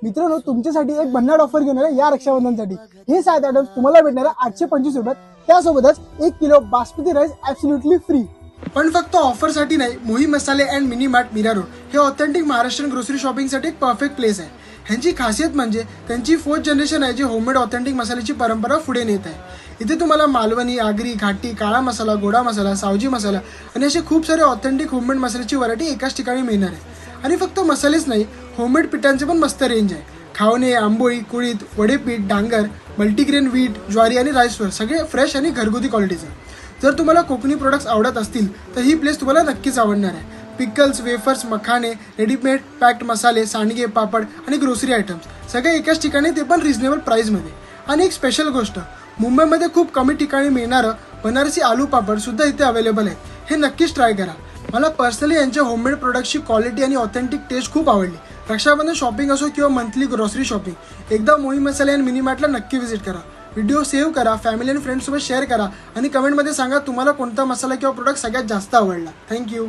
मित्रांनो, तुमच्यासाठी एक भन्नाट ऑफर घेऊन आले या रक्षाबंधनसाठी। हे 7 आयटम्स तुम्हाला भेटणार आहे 825 रुपयात, त्यासोबतच 1 kilo basmati rice absolutely free. पण फक्त ऑफरसाठी नाही, Mohi Masale and mini mart Mira Road हे ऑथेंटिक महाराष्ट्रीयन ग्रोसरी शॉपिंगसाठी एक परफेक्ट प्लेस आहे। ह्यांची खासियत म्हणजे त्यांची 4th जनरेशन आहे, जे होममेड ऑथेंटिक मसाल्याची परंपरा पुढे नेत आहे। इथे तुम्हाला मालवणी, आगरी, घाटी, काळा मसाला, गोडा मसाला, सावजी मसाला आणि असे खूप सारे ऑथेंटिक होममेड मसाल्याची व्हरायटी एकाच ठिकाणी मिळणार आहे। आणि फक्त मसालेच नाही, होममेड पिठांचे पण मस्त रेंज आहे। खावणे, आंबोळी, कुळीत, वडेपीठ, डांगर, मल्टीग्रेन व्हीट, ज्वारी आणि राईस फ्लोअर सगळे फ्रेश आणि घरगुती क्वालिटीचे। जर तुम्हाला कोकणी प्रोडक्ट्स आवडत असतील तर ही प्लेस तुम्हाला नक्कीच आवडणार आहे। पिकल्स, वेफर्स, मखाने, रेडीमेड पॅक्ड मसाले, सांडगे, पापड आणि ग्रोसरी आयटम्स सगळे एकाच ठिकाणी, ते पण रिझनेबल प्राईसमध्ये। आणि एक स्पेशल गोष्ट, मुंबईमध्ये खूप कमी ठिकाणी मिळणारं बनारसी आलू पापड सुद्धा इथे अवेलेबल आहे। हे नक्कीच ट्राय करा। मला पर्सनली यांच्या होममेड प्रोडक्टची क्वालिटी आणि ऑथेंटिक टेस्ट खूप आवडली। रक्षाबंधन शॉपिंग असो किंवा मंथली ग्रोसरी शॉपिंग, एकदा मोही मसाले आणि मिनी मार्टला नक्की व्हिजिट करा। व्हिडिओ सेव्ह करा, फॅमिली आणि फ्रेंड्ससोबत शेअर करा आणि कमेंटमध्ये सांगा तुम्हाला कोणता मसाला किंवा प्रोडक्ट सगळ्यात जास्त आवडला। थँक्यू।